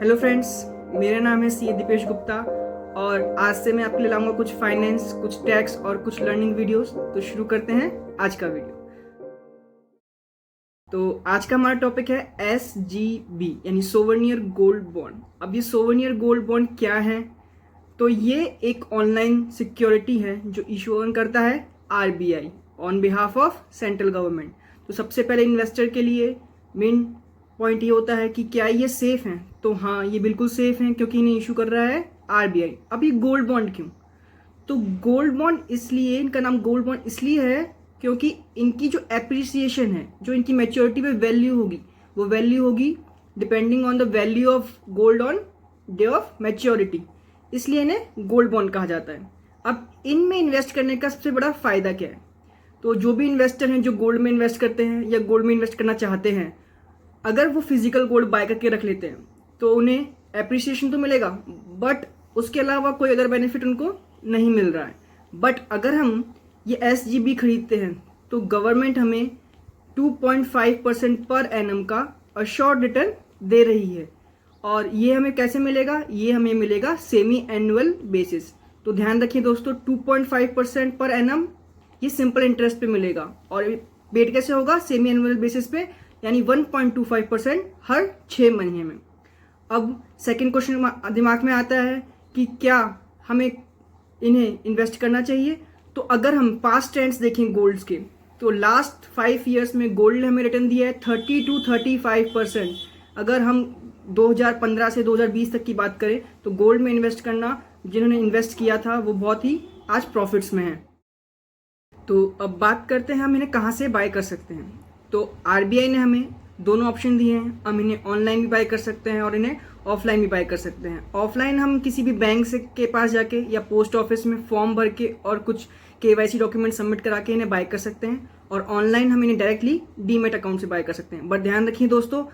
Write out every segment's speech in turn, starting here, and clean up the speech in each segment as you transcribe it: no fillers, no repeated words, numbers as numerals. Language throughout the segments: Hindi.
हेलो फ्रेंड्स, मेरा नाम है सी दीपेश गुप्ता और आज से मैं आपके लिए लाऊंगा कुछ फाइनेंस, कुछ टैक्स और कुछ लर्निंग वीडियोस। तो शुरू करते हैं आज का वीडियो। तो आज का हमारा टॉपिक है SGB यानी सोवनियर गोल्ड बॉन्ड। अब ये सोवनियर गोल्ड बॉन्ड क्या है? तो ये एक ऑनलाइन सिक्योरिटी है जो इशू करता है RBI on behalf of central government. तो सबसे पहले इन्वेस्टर के लिए मेन पॉइंट ये होता है कि क्या ये सेफ हैं? तो हाँ, ये बिल्कुल सेफ हैं क्योंकि इन्हें इशू कर रहा है RBI। अब ये गोल्ड बॉन्ड क्यों? तो गोल्ड बॉन्ड इसलिए, इनका नाम गोल्ड बॉन्ड इसलिए है क्योंकि इनकी जो एप्रिसिएशन है, जो इनकी मैच्योरिटी पे वैल्यू होगी, वो वैल्यू होगी depending on the value of gold on day of maturity. इसलिए इन्हें गोल्ड बॉन्ड कहा जाता है। अब इनमें इन्वेस्ट करने का सबसे बड़ा फायदा क्या है? तो जो भी इन्वेस्टर हैं जो गोल्ड में इन्वेस्ट करते हैं या गोल्ड में इन्वेस्ट करना चाहते हैं, अगर वो फिजिकल गोल्ड बाय करके रख लेते हैं तो उन्हें एप्रिसिएशन तो मिलेगा, बट उसके अलावा कोई अदर बेनिफिट उनको नहीं मिल रहा है। बट अगर हम ये SGB खरीदते हैं तो गवर्नमेंट हमें 2.5% पर एनम का अश्योर्ड रिटर्न दे रही है। और ये हमें कैसे मिलेगा? ये हमें मिलेगा सेमी एनुअल बेसिस। तो ध्यान रखिए दोस्तों, 2.5% पर एनम ये सिंपल इंटरेस्ट पे मिलेगा। और पेड कैसे होगा? सेमी एनुअल बेसिस पे, यानी 1.25% हर 6 महीने में। अब सेकंड क्वेश्चन दिमाग में आता है कि क्या हमें इन्हें इन्वेस्ट करना चाहिए? तो अगर हम पास्ट ट्रेंड्स देखें गोल्ड्स के, तो लास्ट 5 ईयर्स में गोल्ड ने हमें रिटर्न दिया है 30 to 35%। अगर हम 2015 से 2020 तक की बात करें तो गोल्ड में इन्वेस्ट करना, जिन्होंने इन्वेस्ट किया था वो बहुत ही आज प्रॉफिट्स में है। तो अब बात करते हैं हम इन्हें कहाँ से बाय कर सकते हैं। तो RBI ने हमें दोनों ऑप्शन दिए हैं। हम इन्हें ऑनलाइन भी बाय कर सकते हैं और इन्हें ऑफलाइन भी बाय कर सकते हैं। ऑफलाइन हम किसी भी बैंक से के पास जाके या पोस्ट ऑफिस में फॉर्म भर के और कुछ KYC डॉक्यूमेंट सबमिट करा के इन्हें बाय कर सकते हैं। और ऑनलाइन हम इन्हें डायरेक्टली डीमेट अकाउंट से बाय कर सकते हैं। बट ध्यान रखिए दोस्तों,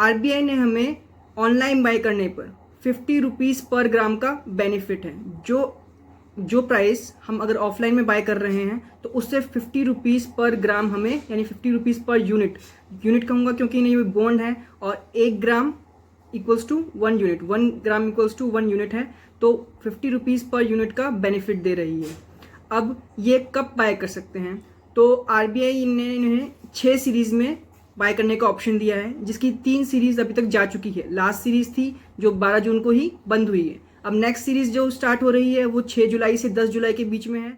RBI ने हमें ऑनलाइन बाय करने पर 50 रुपीज़ पर ग्राम का बेनिफिट है। जो प्राइस हम अगर ऑफलाइन में बाय कर रहे हैं तो उससे 50 रुपीज़ पर ग्राम हमें, यानी 50 रुपीज़ पर यूनिट कहूँगा क्योंकि ये बॉन्ड है और 1 gram equals to 1 unit, 1 gram equals to 1 unit है। तो 50 रुपीज़ पर यूनिट का बेनिफिट दे रही है। अब ये कब बाय कर सकते हैं? तो RBI ने इन्हें 6 सीरीज़ में बाय करने का ऑप्शन दिया है, जिसकी 3 सीरीज़ अभी तक जा चुकी है। लास्ट सीरीज़ थी जो 12 जून को ही बंद हुई है। अब नेक्स्ट सीरीज जो स्टार्ट हो रही है वो 6 जुलाई से 10 जुलाई के बीच में है।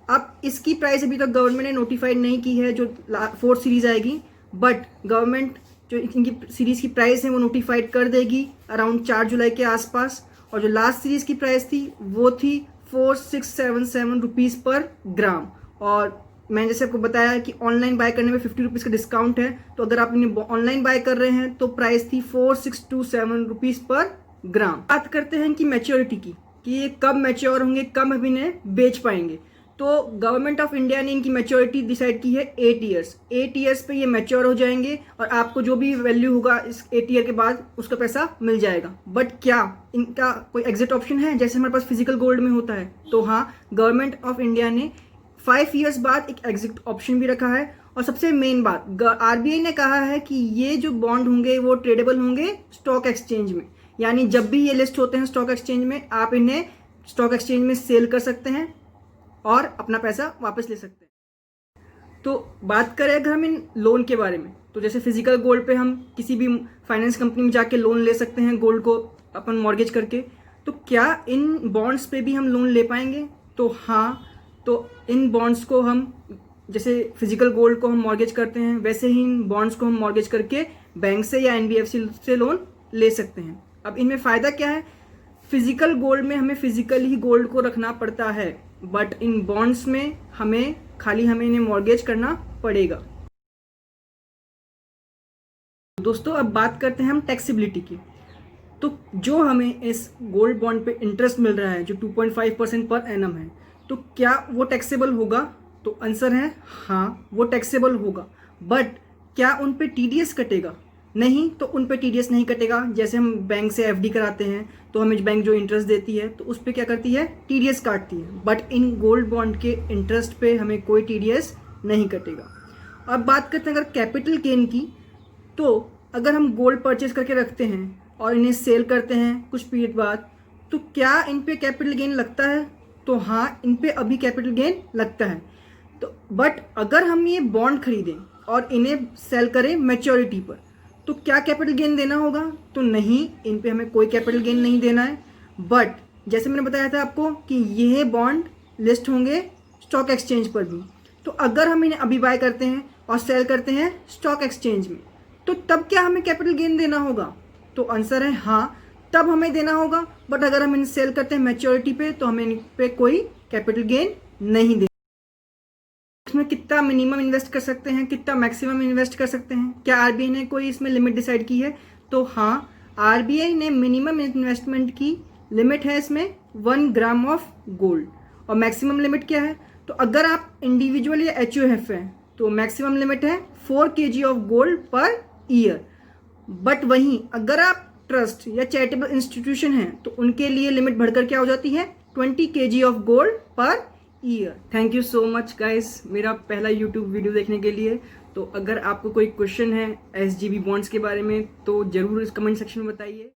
अब इसकी प्राइस अभी तक गवर्नमेंट ने नोटिफाइड नहीं की है जो 4th सीरीज आएगी, बट गवर्नमेंट जो इनकी सीरीज की प्राइस है वो नोटिफाइड कर देगी अराउंड 4 जुलाई के आसपास। और जो लास्ट सीरीज की प्राइस थी वो थी 4677 रुपीज़ पर ग्राम। और मैंने जैसे आपको बताया कि ऑनलाइन बाय करने में 50 रुपीज़ का डिस्काउंट है। तो अगर आप इन्हें ऑनलाइन बाय कर रहे हैं तो प्राइस थी 4627 रुपीज़ पर ग्राम। बात करते हैं इनकी मैच्योरिटी की कि ये कब मैच्योर होंगे, कब हम इन्हें बेच पाएंगे। तो गवर्नमेंट ऑफ इंडिया ने इनकी मैच्योरिटी डिसाइड की है 8 ईयर्स। 8 ईयर्स पे ये मैच्योर हो जाएंगे और आपको जो भी वैल्यू होगा इस 8 ईयर के बाद उसका पैसा मिल जाएगा। बट क्या इनका कोई एग्जिट ऑप्शन है जैसे हमारे पास फिजिकल गोल्ड में होता है? तो हाँ, गवर्नमेंट ऑफ इंडिया ने 5 ईयर्स बाद एक एग्जिट ऑप्शन भी रखा है। और सबसे मेन बात, RBI ने कहा है कि ये जो बॉन्ड होंगे वो ट्रेडेबल होंगे स्टॉक एक्सचेंज में, यानी जब भी ये लिस्ट होते हैं स्टॉक एक्सचेंज में, आप इन्हें स्टॉक एक्सचेंज में सेल कर सकते हैं और अपना पैसा वापस ले सकते हैं। तो बात करें अगर हम इन लोन के बारे में, तो जैसे फिजिकल गोल्ड पे हम किसी भी फाइनेंस कंपनी में जाके लोन ले सकते हैं गोल्ड को अपन मॉर्गेज करके। तो क्या इन बॉन्ड्स पे भी हम लोन ले पाएंगे? तो हाँ, तो इन बॉन्ड्स को हम, जैसे फिजिकल गोल्ड को हम मॉर्गेज करते हैं, वैसे ही इन बॉन्ड्स को हम मॉर्गेज करके बैंक से या NBFC से लोन ले सकते हैं। अब इनमें फ़ायदा क्या है? फिजिकल गोल्ड में हमें फिजिकली ही गोल्ड को रखना पड़ता है, बट इन बॉन्ड्स में हमें इन्हें मॉर्गेज करना पड़ेगा। दोस्तों अब बात करते हैं हम टैक्सेबिलिटी की। तो जो हमें इस गोल्ड बॉन्ड पे इंटरेस्ट मिल रहा है जो 2.5% पर एनम है, तो क्या वो टैक्सेबल होगा? तो आंसर है हाँ, वो टैक्सेबल होगा। बट क्या उन पे TDS कटेगा? नहीं, तो उन पे TDS नहीं कटेगा। जैसे हम बैंक से FD कराते हैं तो हमें बैंक जो इंटरेस्ट देती है तो उस पर क्या करती है? TDS काटती है। बट इन गोल्ड बॉन्ड के इंटरेस्ट पे हमें कोई TDS नहीं कटेगा। अब बात करते हैं अगर कैपिटल गेन की, तो अगर हम गोल्ड परचेज करके रखते हैं और इन्हें सेल करते हैं कुछ पीरियड बाद, तो क्या इन पे कैपिटल गेन लगता है? तो हाँ, इन पे अभी कैपिटल गेन लगता है। तो बट अगर हम ये बॉन्ड खरीदें और इन्हें सेल करें मैच्योरिटी पर, तो क्या कैपिटल गेन देना होगा? तो नहीं, इन पे हमें कोई कैपिटल गेन नहीं देना है। बट जैसे मैंने बताया था आपको कि ये बॉन्ड लिस्ट होंगे स्टॉक एक्सचेंज पर भी, तो अगर हम इन्हें अभी बाय करते हैं और सेल करते हैं स्टॉक एक्सचेंज में, तो तब क्या हमें कैपिटल गेन देना होगा? तो आंसर है हाँ, तब हमें देना होगा। बट अगर हम इन्हें सेल करते हैं मैच्योरिटी पे, तो हमें इन पे कोई कैपिटल गेन नहीं देना। इसमें कितना मिनिमम इन्वेस्ट कर सकते हैं, कितना मैक्सिमम इन्वेस्ट कर सकते हैं? क्या आरबीआई ने कोई इसमें लिमिट डिसाइड की है? तो हाँ, आरबीआई ने मिनिमम इन्वेस्टमेंट की लिमिट है इसमें 1 ग्राम ऑफ गोल्ड। और मैक्सिमम लिमिट क्या है? तो अगर आप इंडिविजुअल या एचयूएफ हैं तो मैक्सिमम लिमिट है 4 kg of gold per year. But वहीं अगर आप ट्रस्ट या चैरिटेबल इंस्टीट्यूशन हैं तो उनके लिए लिमिट बढ़कर क्या हो जाती है? 20 kg of gold per year. Thank you so much guys मेरा पहला यूट्यूब वीडियो देखने के लिए। तो अगर आपको कोई क्वेश्चन है एसजीबी बॉन्ड्स के बारे में तो ज़रूर इस कमेंट सेक्शन में बताइए।